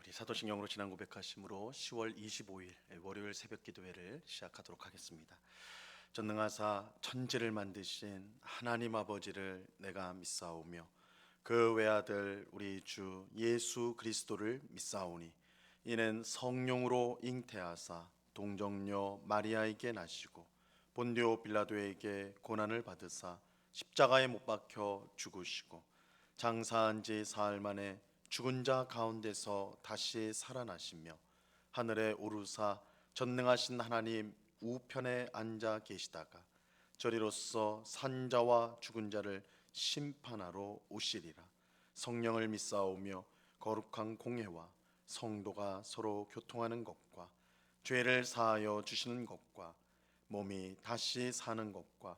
우리 사도신경으로 지난 고백하심으로 10월 25일 월요일 새벽 기도회를 시작하도록 하겠습니다. 전능하사 천지를 만드신 하나님 아버지를 내가 믿사오며 그 외아들 우리 주 예수 그리스도를 믿사오니 이는 성령으로 잉태하사 동정녀 마리아에게 나시고 본디오 빌라도에게 고난을 받으사 십자가에 못 박혀 죽으시고 장사한 지 사흘 만에 죽은 자 가운데서 다시 살아나시며 하늘에 오르사 전능하신 하나님 우편에 앉아 계시다가 저리로서 산자와 죽은 자를 심판하러 오시리라. 성령을 믿사오며 거룩한 공회와 성도가 서로 교통하는 것과 죄를 사하여 주시는 것과 몸이 다시 사는 것과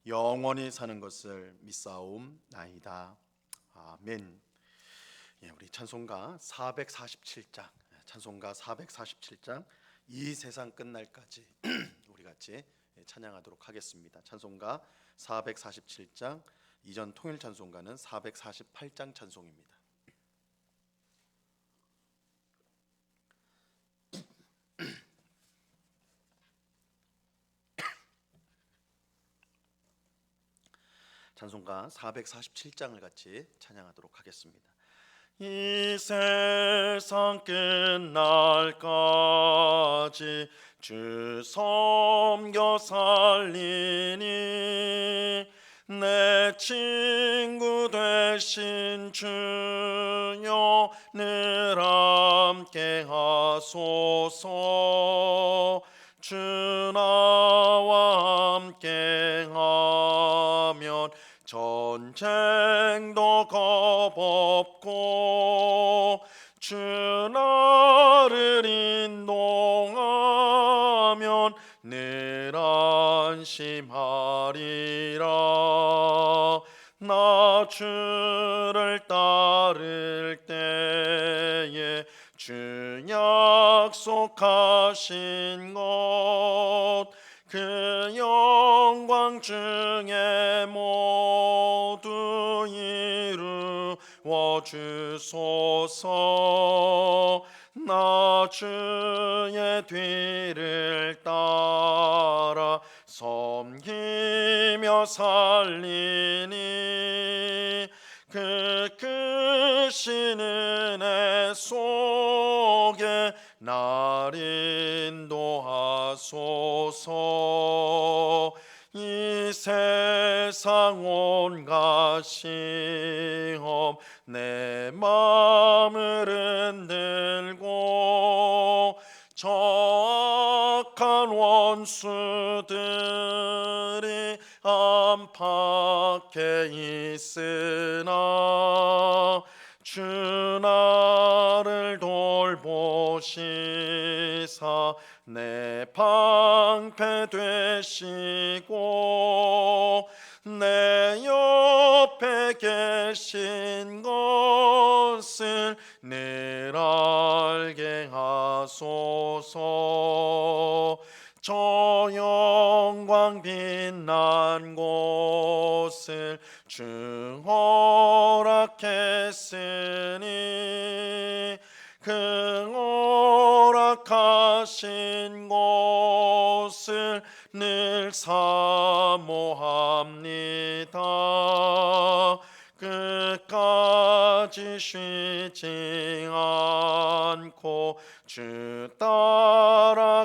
영원히 사는 것을 믿사옵나이다. 아멘. 우리 찬송가 447장, 찬송가 447장 이 세상 끝날까지 우리 같이 찬양하도록 하겠습니다. 찬송가 447장, 이전 통일 찬송가는 448장 찬송입니다. 찬송가 447장을 같이 찬양하도록 하겠습니다. 이 세상 끝날까지 주 섬겨 살리니 내 친구 되신 주여 늘 함께 하소서. 주 나와 함께 하면 전쟁도 겁없고 주 나를 인도하면 늘 안심하리라. 나 주를 따를 때에 주 약속하신 것 그 영광 중에 모두 이루어 주소서. 나 주의 뒤를 따라 섬기며 살리니 그 크신 은혜 속에 날 인도하소서. 이 세상 온갖 시험 내 마음을 흔들고 저 악한 원수들이 안팎에 있으나 주 나를 돌보시사 내 방패 되시고 내 옆에 계신 것을 늘 알게 하소서. 저 영광 빛난 곳을 주 허락했으니 그 허락하신 곳을 늘 사모합니다. 끝까지 쉬지 않고 주 따라가리니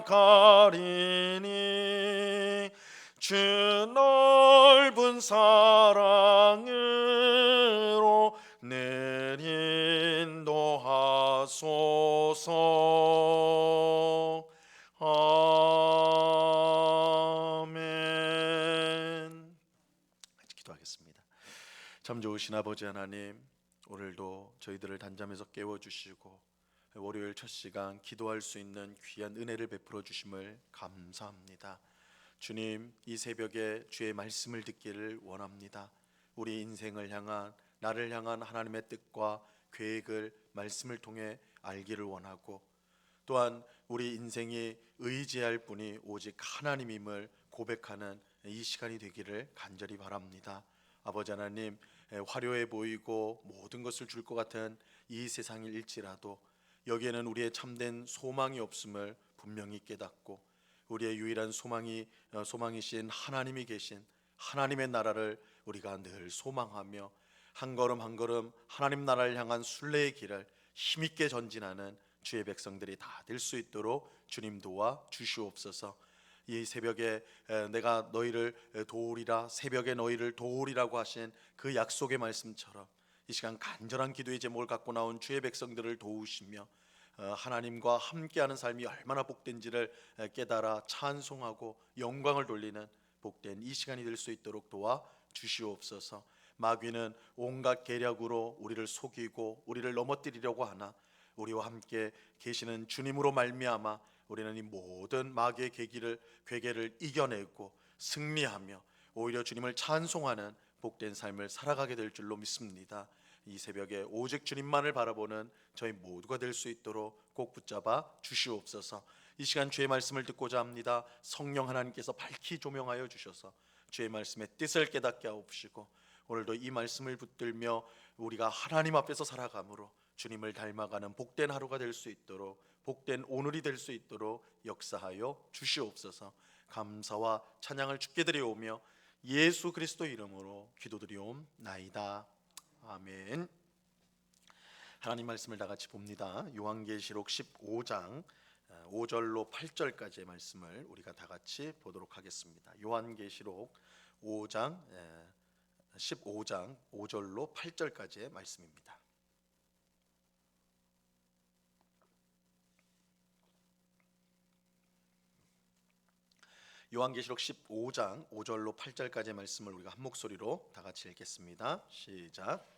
주 넓은 사랑으로 늘 인도하소서. 아멘. 같이 기도하겠습니다. 참 좋으신 아버지 하나님, 오늘도 저희들을 단잠에서 깨워주시고 월요일 첫 시간 기도할 수 있는 귀한 은혜를 베풀어 주심을 감사합니다. 주님, 이 새벽에 주의 말씀을 듣기를 원합니다. 우리 인생을 향한, 나를 향한 하나님의 뜻과 계획을 말씀을 통해 알기를 원하고, 또한 우리 인생이 의지할 분이 오직 하나님임을 고백하는 이 시간이 되기를 간절히 바랍니다. 아버지 하나님, 화려해 보이고 모든 것을 줄 것 같은 이 세상일지라도 여기에는 우리의 참된 소망이 없음을 분명히 깨닫고 우리의 유일한 소망이신 하나님이 계신 하나님의 나라를 우리가 늘 소망하며 한 걸음 한 걸음 하나님 나라를 향한 순례의 길을 힘있게 전진하는 주의 백성들이 다 될 수 있도록 주님 도와 주시옵소서. 이 새벽에 내가 너희를 도우리라, 새벽에 너희를 도우리라고 하신 그 약속의 말씀처럼 이 시간 간절한 기도의 제목을 갖고 나온 주의 백성들을 도우시며 하나님과 함께하는 삶이 얼마나 복된지를 깨달아 찬송하고 영광을 돌리는 복된 이 시간이 될 수 있도록 도와 주시옵소서. 마귀는 온갖 계략으로 우리를 속이고 우리를 넘어뜨리려고 하나 우리와 함께 계시는 주님으로 말미암아 우리는 이 모든 마귀의 괴계를 이겨내고 승리하며 오히려 주님을 찬송하는 복된 삶을 살아가게 될 줄로 믿습니다. 이 새벽에 오직 주님만을 바라보는 저희 모두가 될 수 있도록 꼭 붙잡아 주시옵소서. 이 시간 주의 말씀을 듣고자 합니다. 성령 하나님께서 밝히 조명하여 주셔서 주의 말씀의 뜻을 깨닫게 하옵시고 오늘도 이 말씀을 붙들며 우리가 하나님 앞에서 살아감으로 주님을 닮아가는 복된 하루가 될 수 있도록 복된 오늘이 될 수 있도록 역사하여 주시옵소서. 감사와 찬양을 주께 드려오며 예수 그리스도 이름으로 기도드리옵나이다. 아멘. 하나님 말씀을 다 같이 봅니다. 요한계시록 15장 5절로 8절까지의 말씀을 우리가 다 같이 보도록 하겠습니다. 요한계시록 15장 5절로 8절까지의 말씀입니다. 요한계시록 15장 5절로 8절까지의 말씀을 우리가 한 목소리로 다 같이 읽겠습니다. 시작.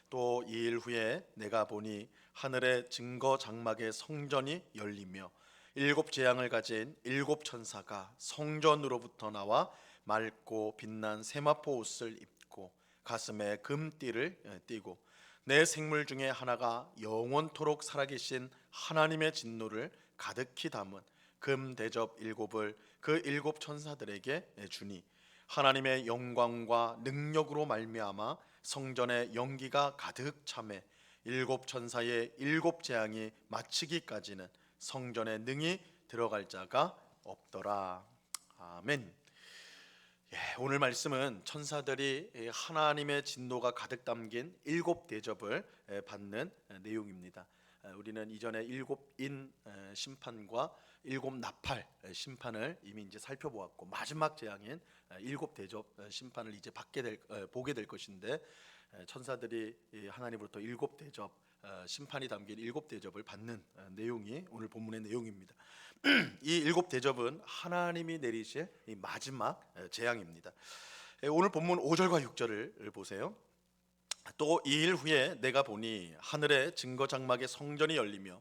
또 2일 후에 내가 보니 하늘의 증거 장막의 성전이 열리며 7 재앙을 가진 7 천사가 성전으로부터 나와 맑고 빛난 세마포 옷을 입고 가슴에 금띠를 띠고 내 생물 중에 하나가 영원토록 살아계신 하나님의 진노를 가득히 담은 금 대접 7을 그 7 천사들에게 주니 하나님의 영광과 능력으로 말미암아 성전의 연기가 가득 차매 7 천사의 7 재앙이 마치기까지는 성전에 능히 들어갈 자가 없더라. 아멘. 오늘 말씀은 천사들이 하나님의 진노가 가득 담긴 7 대접을 받는 내용입니다. 우리는 이전에 7인 심판과 7 나팔 심판을 이미 이제 살펴보았고 마지막 재앙인 7 대접 심판을 이제 보게 될 것인데 천사들이 하나님으로부터 7 대접 심판이 담긴 7 대접을 받는 내용이 오늘 본문의 내용입니다. 이 7 대접은 하나님이 내리실 이 마지막 재앙입니다. 오늘 본문 5절과 6절을 보세요. 또 2일 후에 내가 보니 하늘의 증거 장막의 성전이 열리며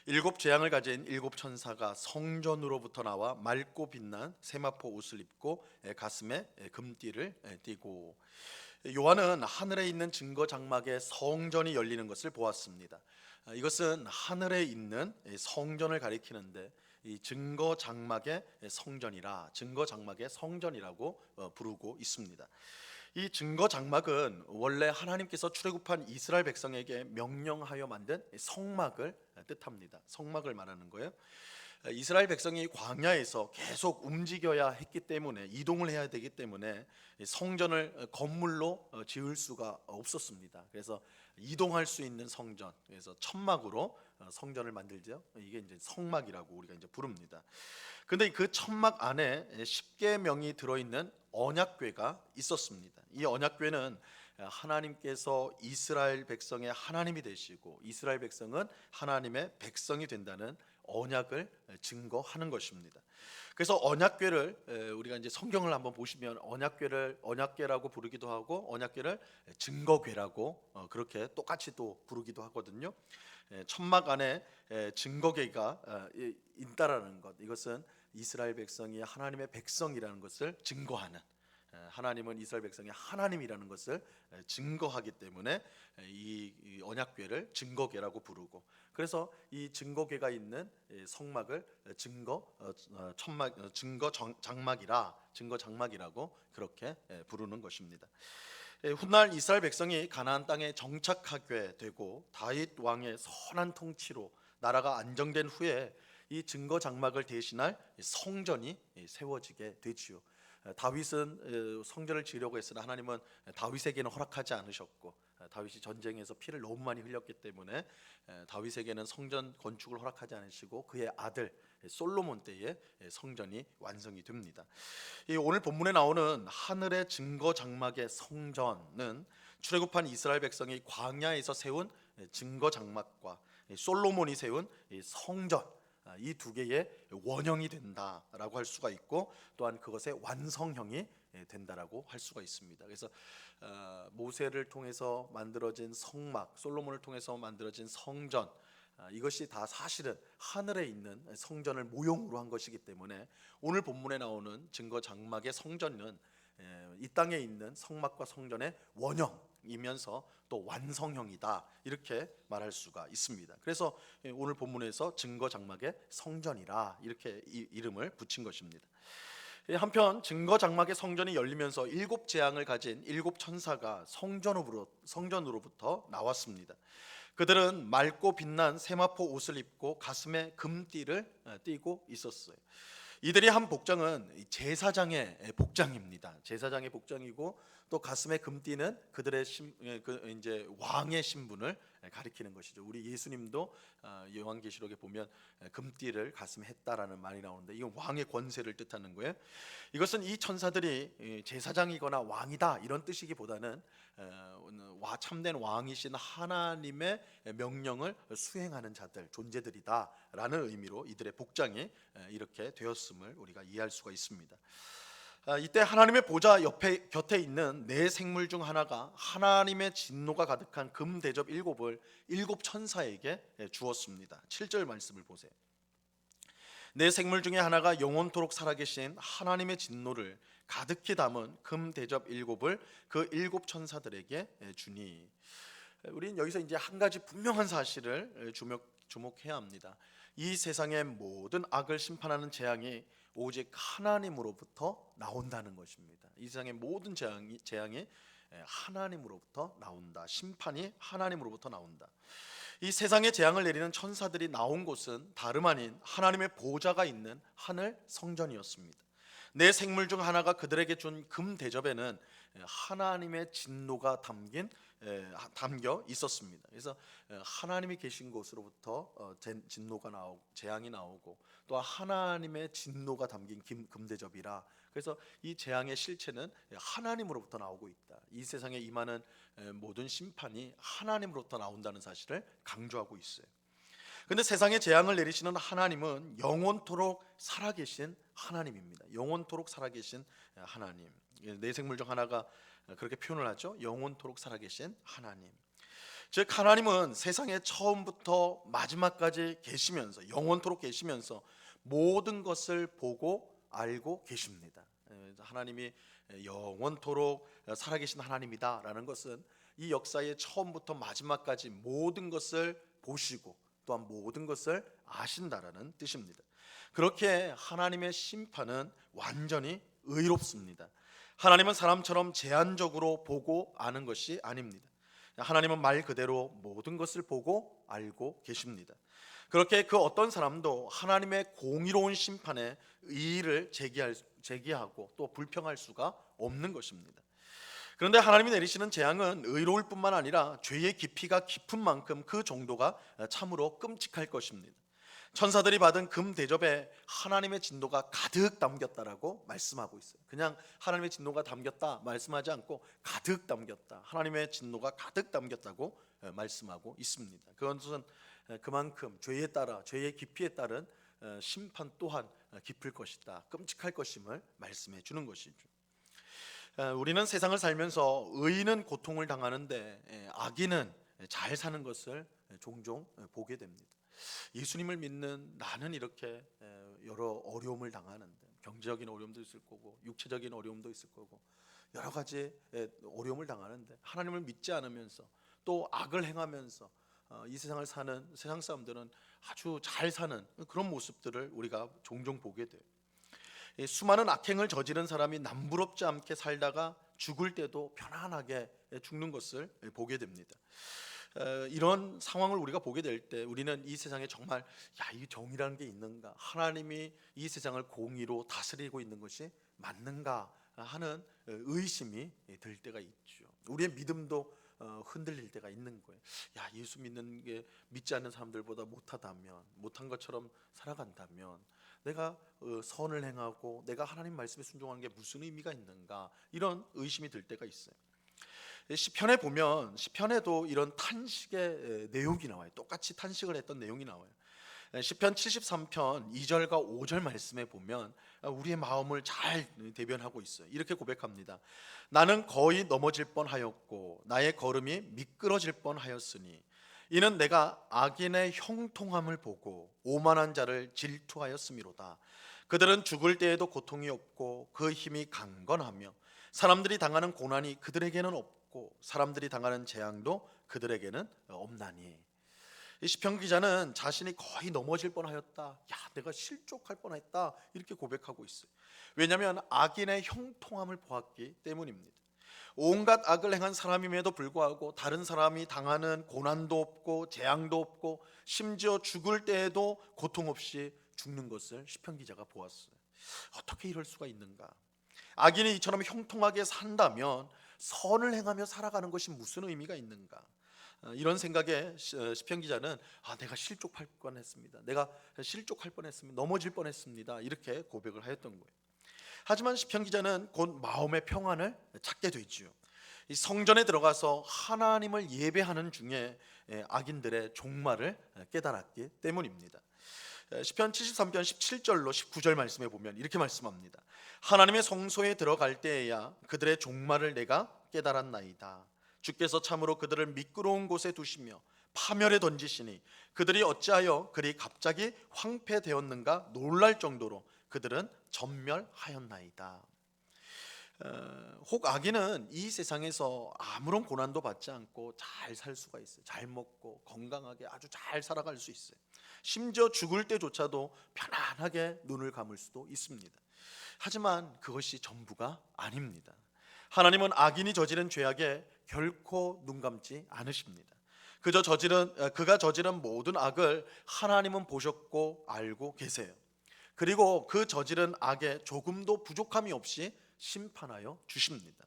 7 재앙을 가진 7 천사가 성전으로부터 나와 맑고 빛난 세마포 옷을 입고 가슴에 금띠를 띠고 요한은 하늘에 있는 증거 장막의 성전이 열리는 것을 보았습니다. 이것은 하늘에 있는 성전을 가리키는데 이 증거 장막의 성전이라고 부르고 있습니다. 이 증거 장막은 원래 하나님께서 출애굽한 이스라엘 백성에게 명령하여 만든 성막을 뜻합니다. 성막을 말하는 거예요. 이스라엘 백성이 광야에서 계속 움직여야 했기 때문에 이동을 해야 되기 때문에 성전을 건물로 지을 수가 없었습니다. 그래서 이동할 수 있는 성전, 그래서 천막으로 성전을 만들죠. 이게 이제 성막이라고 우리가 이제 부릅니다. 근데 그 천막 안에 10계명이 들어있는 언약궤가 있었습니다. 이 언약궤는 하나님께서 이스라엘 백성의 하나님이 되시고 이스라엘 백성은 하나님의 백성이 된다는 언약을 증거하는 것입니다. 그래서 언약궤를 우리가 이제 성경을 한번 보시면 언약궤를 언약궤라고 부르기도 하고 언약궤를 증거궤라고 그렇게 똑같이 또 부르기도 하거든요. 천막 안에 증거궤가 있다라는 것, 이것은 이스라엘 백성이 하나님의 백성이라는 것을 증거하는, 하나님은 이스라엘 백성의 하나님이라는 것을 증거하기 때문에 이 언약궤를 증거궤라고 부르고, 그래서 이 증거궤가 있는 성막을 장막이라고 그렇게 부르는 것입니다. 훗날 이스라엘 백성이 가나안 땅에 정착하게 되고 다윗 왕의 선한 통치로 나라가 안정된 후에 이 증거 장막을 대신할 성전이 세워지게 되지요. 다윗은 성전을 지으려고 했으나 하나님은 다윗에게는 허락하지 않으셨고, 다윗이 전쟁에서 피를 너무 많이 흘렸기 때문에 다윗에게는 성전 건축을 허락하지 않으시고 그의 아들 솔로몬 때에 성전이 완성이 됩니다. 오늘 본문에 나오는 하늘의 증거 장막의 성전은 출애굽한 이스라엘 백성이 광야에서 세운 증거 장막과 솔로몬이 세운 성전, 이 두 개의 원형이 된다라고 할 수가 있고, 또한 그것의 완성형이 된다라고 할 수가 있습니다. 그래서 모세를 통해서 만들어진 성막, 솔로몬을 통해서 만들어진 성전, 이것이 다 사실은 하늘에 있는 성전을 모형으로 한 것이기 때문에 오늘 본문에 나오는 증거 장막의 성전은 이 땅에 있는 성막과 성전의 원형이면서 또 완성형이다, 이렇게 말할 수가 있습니다. 그래서 오늘 본문에서 증거 장막의 성전이라 이렇게 이름을 붙인 것입니다. 한편 증거 장막의 성전이 열리면서 7 재앙을 가진 7 천사가 성전으로부터 나왔습니다. 그들은 맑고 빛난 세마포 옷을 입고 가슴에 금띠를 띠고 있었어요. 이들이 한 복장은 제사장의 복장입니다. 제사장의 복장이고, 또 가슴에 금띠는 그들의 이제 왕의 신분을 가리키는 것이죠. 우리 예수님도 요한계시록에 보면 금띠를 가슴에 했다라는 말이 나오는데, 이건 왕의 권세를 뜻하는 거예요. 이것은 이 천사들이 제사장이거나 왕이다 이런 뜻이기보다는 참된 왕이신 하나님의 명령을 수행하는 자들, 존재들이다라는 의미로 이들의 복장이 이렇게 되었음을 우리가 이해할 수가 있습니다. 이때 하나님의 보좌 곁에 있는 네 생물 중 하나가 하나님의 진노가 가득한 금 대접 7을 7 천사에게 주었습니다. 7절 말씀을 보세요. 네 생물 중에 하나가 영원토록 살아계신 하나님의 진노를 가득히 담은 금 대접 7을 그 7 천사들에게 주니, 우리는 여기서 이제 한 가지 분명한 사실을 주목해야 합니다. 이 세상의 모든 악을 심판하는 재앙이 오직 하나님으로부터 나온다는 것입니다. 이 세상의 모든 재앙이 하나님으로부터 나온다. 심판이 하나님으로부터 나온다. 이 세상의 재앙을 내리는 천사들이 나온 곳은 다름 아닌 하나님의 보좌가 있는 하늘 성전이었습니다. 네 생물 중 하나가 그들에게 준 금 대접에는 하나님의 진노가 담겨 있었습니다. 그래서 하나님이 계신 곳으로부터 진노가 나오고 재앙이 나오고, 또 하나님의 진노가 담긴 금 대접이라, 그래서 이 재앙의 실체는 하나님으로부터 나오고 있다. 이 세상에 임하는 모든 심판이 하나님으로부터 나온다는 사실을 강조하고 있어요. 근데 세상에 재앙을 내리시는 하나님은 영원토록 살아계신 하나님입니다. 영원토록 살아계신 하나님. 네 생물 중 하나가 그렇게 표현을 하죠. 영원토록 살아계신 하나님. 즉 하나님은 세상에 처음부터 마지막까지 계시면서, 영원토록 계시면서 모든 것을 보고 알고 계십니다. 하나님이 영원토록 살아계신 하나님이다라는 것은 이 역사의 처음부터 마지막까지 모든 것을 보시고 또한 모든 것을 아신다라는 뜻입니다. 그렇게 하나님의 심판은 완전히 의롭습니다. 하나님은 사람처럼 제한적으로 보고 아는 것이 아닙니다. 하나님은 말 그대로 모든 것을 보고 알고 계십니다. 그렇게 그 어떤 사람도 하나님의 공의로운 심판에 의의를 제기하고 또 불평할 수가 없는 것입니다. 그런데 하나님이 내리시는 재앙은 의로울 뿐만 아니라 죄의 깊이가 깊은 만큼 그 정도가 참으로 끔찍할 것입니다. 천사들이 받은 금 대접에 하나님의 진노가 가득 담겼다라고 말씀하고 있어요. 그냥 하나님의 진노가 담겼다 말씀하지 않고 가득 담겼다, 하나님의 진노가 가득 담겼다고 말씀하고 있습니다. 그것은 그만큼 죄에 따라, 죄의 깊이에 따른 심판 또한 깊을 것이다, 끔찍할 것임을 말씀해 주는 것이죠. 우리는 세상을 살면서 의인은 고통을 당하는데 악인은 잘 사는 것을 종종 보게 됩니다. 예수님을 믿는 나는 이렇게 여러 어려움을 당하는데, 경제적인 어려움도 있을 거고 육체적인 어려움도 있을 거고 여러 가지 어려움을 당하는데, 하나님을 믿지 않으면서 또 악을 행하면서 이 세상을 사는 세상 사람들은 아주 잘 사는 그런 모습들을 우리가 종종 보게 돼요. 수많은 악행을 저지른 사람이 남부럽지 않게 살다가 죽을 때도 편안하게 죽는 것을 보게 됩니다. 이런 상황을 우리가 보게 될 때 우리는 이 세상에 정말 이 정의라는 게 있는가, 하나님이 이 세상을 공의로 다스리고 있는 것이 맞는가 하는 의심이 들 때가 있죠. 우리의 믿음도 흔들릴 때가 있는 거예요. 예수 믿는 게 믿지 않는 사람들보다 못하다면, 못한 것처럼 살아간다면 내가 선을 행하고 내가 하나님 말씀에 순종하는 게 무슨 의미가 있는가, 이런 의심이 들 때가 있어요. 시편에 보면, 시편에도 이런 탄식의 내용이 나와요. 똑같이 탄식을 했던 내용이 나와요. 시편 73편 2절과 5절 말씀에 보면 우리의 마음을 잘 대변하고 있어요. 이렇게 고백합니다. 나는 거의 넘어질 뻔하였고 나의 걸음이 미끄러질 뻔하였으니 이는 내가 악인의 형통함을 보고 오만한 자를 질투하였음이로다. 그들은 죽을 때에도 고통이 없고 그 힘이 강건하며 사람들이 당하는 고난이 그들에게는 없고 사람들이 당하는 재앙도 그들에게는 없나니. 이 시편 기자는 자신이 거의 넘어질 뻔하였다, 내가 실족할 뻔했다, 이렇게 고백하고 있어요. 왜냐하면 악인의 형통함을 보았기 때문입니다. 온갖 악을 행한 사람임에도 불구하고 다른 사람이 당하는 고난도 없고 재앙도 없고 심지어 죽을 때에도 고통 없이 죽는 것을 시편 기자가 보았어요. 어떻게 이럴 수가 있는가? 악인이 이처럼 형통하게 산다면 선을 행하며 살아가는 것이 무슨 의미가 있는가? 이런 생각에 시편 기자는 내가 실족할 뻔했습니다. 내가 실족할 뻔했습니다. 넘어질 뻔했습니다. 이렇게 고백을 하였던 거예요. 하지만 시편 기자는 곧 마음의 평안을 찾게 되지요. 이 성전에 들어가서 하나님을 예배하는 중에 악인들의 종말을 깨달았기 때문입니다. 시편 73편 17절로 19절 말씀에 보면 이렇게 말씀합니다. 하나님의 성소에 들어갈 때에야 그들의 종말을 내가 깨달았나이다. 주께서 참으로 그들을 미끄러운 곳에 두시며 파멸에 던지시니 그들이 어찌하여 그리 갑자기 황폐되었는가 놀랄 정도로 그들은 전멸하였나이다. 혹 악인은 이 세상에서 아무런 고난도 받지 않고 잘 살 수가 있어요. 잘 먹고 건강하게 아주 잘 살아갈 수 있어요. 심지어 죽을 때조차도 편안하게 눈을 감을 수도 있습니다. 하지만 그것이 전부가 아닙니다. 하나님은 악인이 저지른 죄악에 결코 눈 감지 않으십니다. 그가 저지른 모든 악을 하나님은 보셨고 알고 계세요. 그리고 그 저지른 악에 조금도 부족함이 없이 심판하여 주십니다.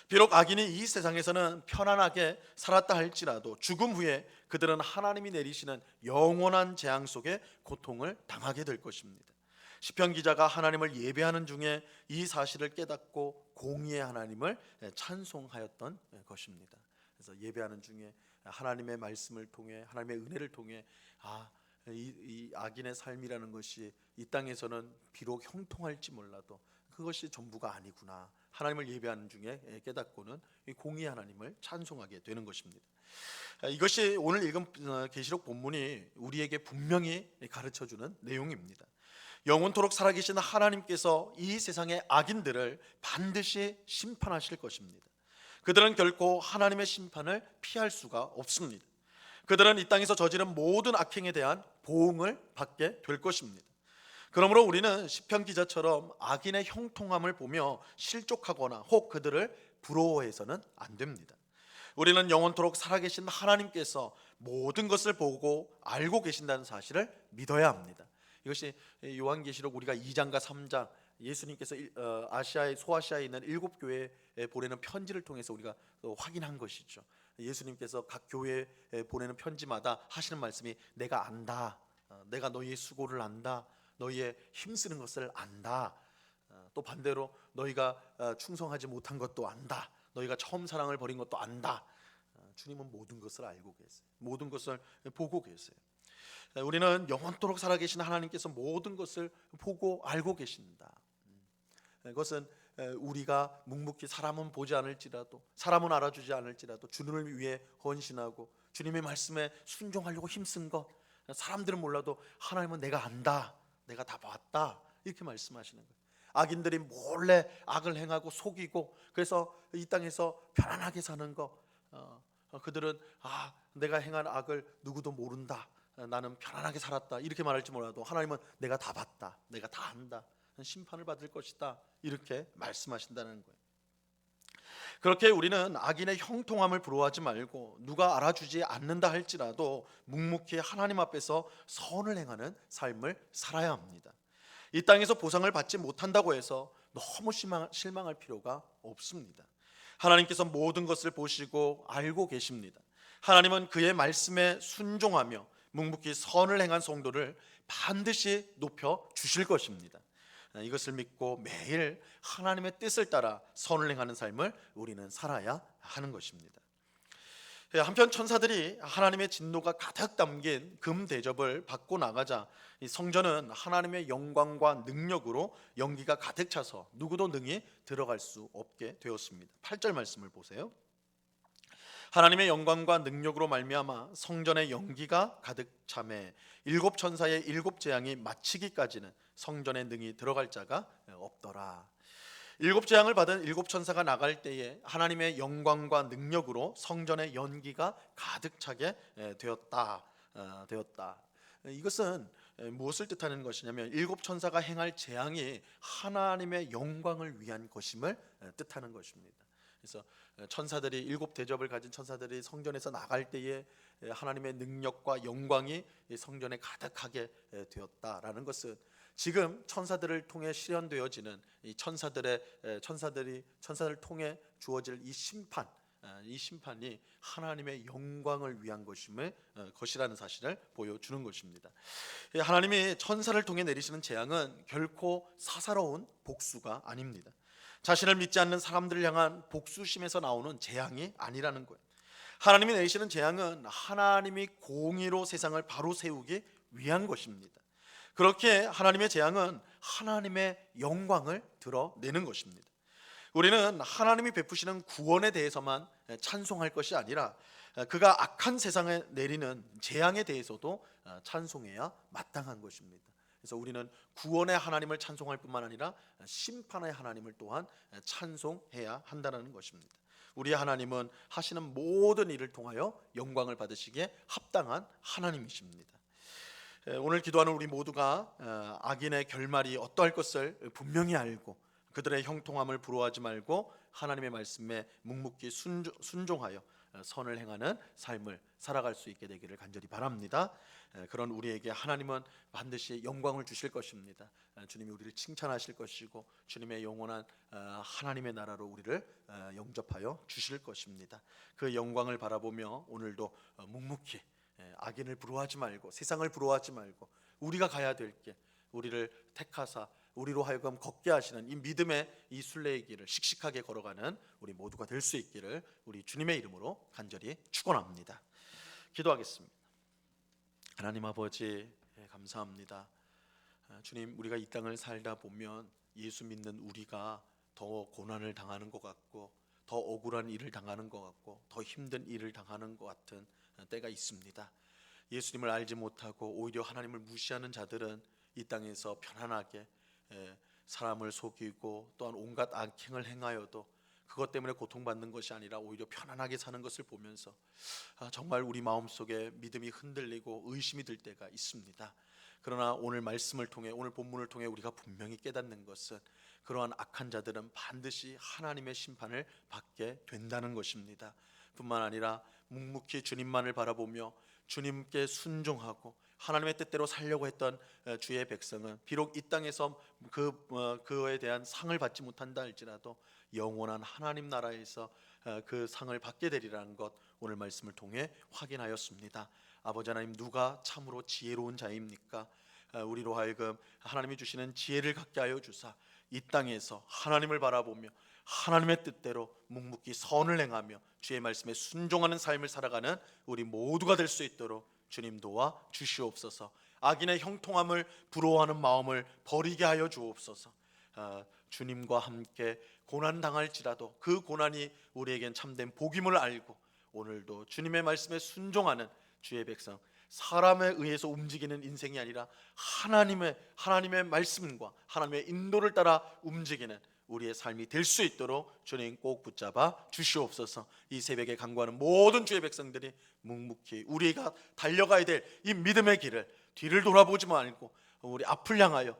비록 악인이 이 세상에서는 편안하게 살았다 할지라도 죽음 후에 그들은 하나님이 내리시는 영원한 재앙 속에 고통을 당하게 될 것입니다. 시편 기자가 하나님을 예배하는 중에 이 사실을 깨닫고 공의의 하나님을 찬송하였던 것입니다. 그래서 예배하는 중에 하나님의 말씀을 통해, 하나님의 은혜를 통해 이 악인의 삶이라는 것이 이 땅에서는 비록 형통할지 몰라도 그것이 전부가 아니구나, 하나님을 예배하는 중에 깨닫고는 이 공의의 하나님을 찬송하게 되는 것입니다. 이것이 오늘 읽은 계시록 본문이 우리에게 분명히 가르쳐주는 내용입니다. 영원토록 살아계신 하나님께서 이 세상의 악인들을 반드시 심판하실 것입니다. 그들은 결코 하나님의 심판을 피할 수가 없습니다. 그들은 이 땅에서 저지른 모든 악행에 대한 보응을 받게 될 것입니다. 그러므로 우리는 시편 기자처럼 악인의 형통함을 보며 실족하거나 혹 그들을 부러워해서는 안 됩니다. 우리는 영원토록 살아계신 하나님께서 모든 것을 보고 알고 계신다는 사실을 믿어야 합니다. 이것이 요한계시록 우리가 2장과 3장, 예수님께서 아시아의 소아시아에 있는 7교회에 보내는 편지를 통해서 우리가 확인한 것이죠. 예수님께서 각 교회에 보내는 편지마다 하시는 말씀이 내가 안다, 내가 너희의 수고를 안다, 너희의 힘쓰는 것을 안다, 또 반대로 너희가 충성하지 못한 것도 안다, 너희가 처음 사랑을 버린 것도 안다. 주님은 모든 것을 알고 계세요. 모든 것을 보고 계세요. 우리는 영원토록 살아계신 하나님께서 모든 것을 보고 알고 계신다. 그것은 우리가 묵묵히 사람은 보지 않을지라도, 사람은 알아주지 않을지라도 주님을 위해 헌신하고 주님의 말씀에 순종하려고 힘쓴 것, 사람들은 몰라도 하나님은 내가 안다, 내가 다 봤다, 이렇게 말씀하시는 거예요. 악인들이 몰래 악을 행하고 속이고 그래서 이 땅에서 편안하게 사는 것, 그들은 내가 행한 악을 누구도 모른다, 나는 편안하게 살았다, 이렇게 말할지 몰라도 하나님은 내가 다 봤다, 내가 다 안다, 심판을 받을 것이다, 이렇게 말씀하신다는 거예요. 그렇게 우리는 악인의 형통함을 부러워하지 말고 누가 알아주지 않는다 할지라도 묵묵히 하나님 앞에서 선을 행하는 삶을 살아야 합니다. 이 땅에서 보상을 받지 못한다고 해서 너무 실망할 필요가 없습니다. 하나님께서 모든 것을 보시고 알고 계십니다. 하나님은 그의 말씀에 순종하며 묵묵히 선을 행한 성도를 반드시 높여 주실 것입니다. 이것을 믿고 매일 하나님의 뜻을 따라 선을 행하는 삶을 우리는 살아야 하는 것입니다. 한편 천사들이 하나님의 진노가 가득 담긴 금 대접을 받고 나가자 이 성전은 하나님의 영광과 능력으로 연기가 가득 차서 누구도 능히 들어갈 수 없게 되었습니다. 8절 말씀을 보세요. 하나님의 영광과 능력으로 말미암아 성전의 연기가 가득 차매 일곱 천사의 일곱 재앙이 마치기까지는 성전에 능히 들어갈 자가 없더라. 일곱 재앙을 받은 일곱 천사가 나갈 때에 하나님의 영광과 능력으로 성전의 연기가 가득 차게 되었다. 이것은 무엇을 뜻하는 것이냐면 일곱 천사가 행할 재앙이 하나님의 영광을 위한 것임을 뜻하는 것입니다. 그래서 천사들이 일곱 대접을 가진 천사들이 성전에서 나갈 때에 하나님의 능력과 영광이 성전에 가득하게 되었다라는 것은 지금 천사들을 통해 실현되어지는 이 천사들을 통해 주어질 이 심판이 하나님의 영광을 위한 것이라는 사실을 보여주는 것입니다. 하나님이 천사를 통해 내리시는 재앙은 결코 사사로운 복수가 아닙니다. 자신을 믿지 않는 사람들을 향한 복수심에서 나오는 재앙이 아니라는 거예요. 하나님이 내리시는 재앙은 하나님이 공의로 세상을 바로 세우기 위한 것입니다. 그렇게 하나님의 재앙은 하나님의 영광을 드러내는 것입니다. 우리는 하나님이 베푸시는 구원에 대해서만 찬송할 것이 아니라 그가 악한 세상에 내리는 재앙에 대해서도 찬송해야 마땅한 것입니다. 그래서 우리는 구원의 하나님을 찬송할 뿐만 아니라 심판의 하나님을 또한 찬송해야 한다는 것입니다. 우리 하나님은 하시는 모든 일을 통하여 영광을 받으시기에 합당한 하나님이십니다. 오늘 기도하는 우리 모두가 악인의 결말이 어떠할 것을 분명히 알고 그들의 형통함을 부러워하지 말고 하나님의 말씀에 묵묵히 순종하여 선을 행하는 삶을 살아갈 수 있게 되기를 간절히 바랍니다. 그런 우리에게 하나님은 반드시 영광을 주실 것입니다. 주님이 우리를 칭찬하실 것이고 주님의 영원한 하나님의 나라로 우리를 영접하여 주실 것입니다. 그 영광을 바라보며 오늘도 묵묵히 악인을 부러워하지 말고 세상을 부러워하지 말고 우리가 가야 될 길 우리를 택하사 우리로 하여금 걷게 하시는 이 믿음의 이 순례의 길을 씩씩하게 걸어가는 우리 모두가 될 수 있기를 우리 주님의 이름으로 간절히 축원합니다. 기도하겠습니다. 하나님 아버지 감사합니다. 주님, 우리가 이 땅을 살다 보면 예수 믿는 우리가 더 고난을 당하는 것 같고 더 억울한 일을 당하는 것 같고 더 힘든 일을 당하는 것 같은 때가 있습니다. 예수님을 알지 못하고 오히려 하나님을 무시하는 자들은 이 땅에서 편안하게 사람을 속이고 또한 온갖 악행을 행하여도 그것 때문에 고통받는 것이 아니라 오히려 편안하게 사는 것을 보면서 정말 우리 마음속에 믿음이 흔들리고 의심이 들 때가 있습니다. 그러나 오늘 말씀을 통해 오늘 본문을 통해 우리가 분명히 깨닫는 것은 그러한 악한 자들은 반드시 하나님의 심판을 받게 된다는 것입니다. 뿐만 아니라 묵묵히 주님만을 바라보며 주님께 순종하고 하나님의 뜻대로 살려고 했던 주의 백성은 비록 이 땅에서 그에 대한 상을 받지 못한다 할지라도 영원한 하나님 나라에서 그 상을 받게 되리라는 것 오늘 말씀을 통해 확인하였습니다. 아버지 하나님, 누가 참으로 지혜로운 자입니까? 우리로 하여금 하나님이 주시는 지혜를 갖게 하여 주사 이 땅에서 하나님을 바라보며 하나님의 뜻대로 묵묵히 선을 행하며 주의 말씀에 순종하는 삶을 살아가는 우리 모두가 될 수 있도록 주님 도와 주시옵소서. 악인의 형통함을 부러워하는 마음을 버리게 하여 주옵소서. 주님과 함께 고난 당할지라도 그 고난이 우리에겐 참된 복임을 알고 오늘도 주님의 말씀에 순종하는 주의 백성, 사람에 의해서 움직이는 인생이 아니라 하나님의 말씀과 하나님의 인도를 따라 움직이는 우리의 삶이 될 수 있도록 주님 꼭 붙잡아 주시옵소서. 이 새벽에 간구하는 모든 주의 백성들이 묵묵히 우리가 달려가야 될 이 믿음의 길을 뒤를 돌아보지 말고 우리 앞을 향하여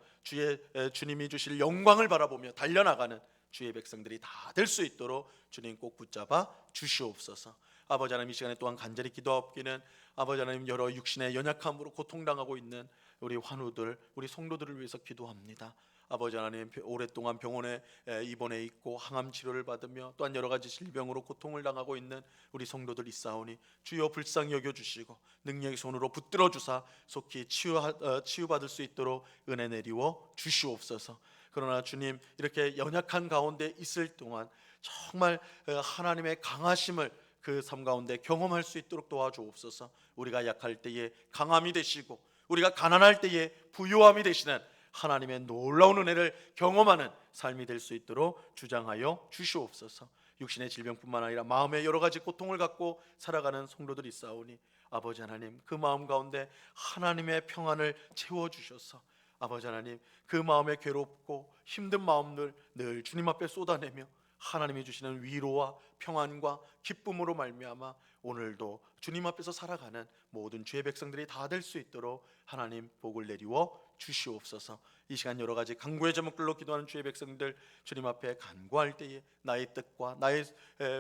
주님이 주실 영광을 바라보며 달려나가는 주의 백성들이 다 될 수 있도록 주님 꼭 붙잡아 주시옵소서. 아버지 하나님, 이 시간에 또한 간절히 기도하옵기는 아버지 하나님, 여러 육신의 연약함으로 고통당하고 있는 우리 환우들, 우리 성도들을 위해서 기도합니다. 아버지 하나님, 오랫동안 병원에 입원해 있고 항암 치료를 받으며 또한 여러 가지 질병으로 고통을 당하고 있는 우리 성도들 있사오니 주여 불쌍히 여겨주시고 능력의 손으로 붙들어 주사 속히 치유받을 수 있도록 은혜 내리워 주시옵소서. 그러나 주님, 이렇게 연약한 가운데 있을 동안 정말 하나님의 강하심을 그 삶 가운데 경험할 수 있도록 도와주옵소서. 우리가 약할 때에 강함이 되시고 우리가 가난할 때에 부요함이 되시는 하나님의 놀라운 은혜를 경험하는 삶이 될 수 있도록 주장하여 주시옵소서. 육신의 질병뿐만 아니라 마음의 여러 가지 고통을 갖고 살아가는 성도들이 있사오니 아버지 하나님, 그 마음 가운데 하나님의 평안을 채워주셔서 아버지 하나님, 그 마음에 괴롭고 힘든 마음들 늘 주님 앞에 쏟아내며 하나님이 주시는 위로와 평안과 기쁨으로 말미암아 오늘도 주님 앞에서 살아가는 모든 주의 백성들이 다 될 수 있도록 하나님 복을 내리워 주시옵소서. 이 시간 여러 가지 간구의 제목들로 기도하는 주의 백성들 주님 앞에 간구할 때에 나의 뜻과 나의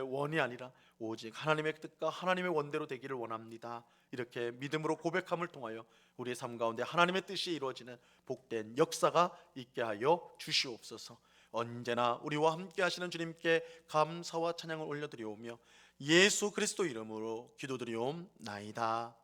원이 아니라 오직 하나님의 뜻과 하나님의 원대로 되기를 원합니다. 이렇게 믿음으로 고백함을 통하여 우리의 삶 가운데 하나님의 뜻이 이루어지는 복된 역사가 있게 하여 주시옵소서. 언제나 우리와 함께 하시는 주님께 감사와 찬양을 올려드리오며 예수 그리스도 이름으로 기도드리옵나이다.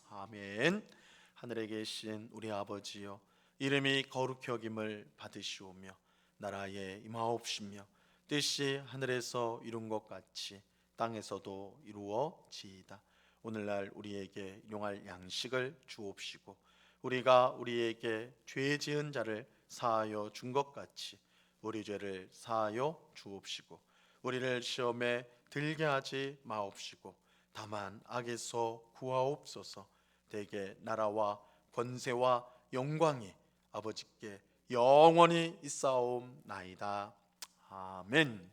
아멘. 하늘에 계신 우리 아버지여, 이름이 거룩히 여김을 받으시오며 나라에 임하옵시며 뜻이 하늘에서 이룬 것 같이 땅에서도 이루어지이다. 오늘날 우리에게 용할 양식을 주옵시고 우리가 우리에게 죄 지은 자를 사하여 준 것 같이 우리 죄를 사하여 주옵시고 우리를 시험에 들게 하지 마옵시고 다만 악에서 구하옵소서. 대개 나라와 권세와 영광이 아버지께 영원히 있사옵나이다. 아멘.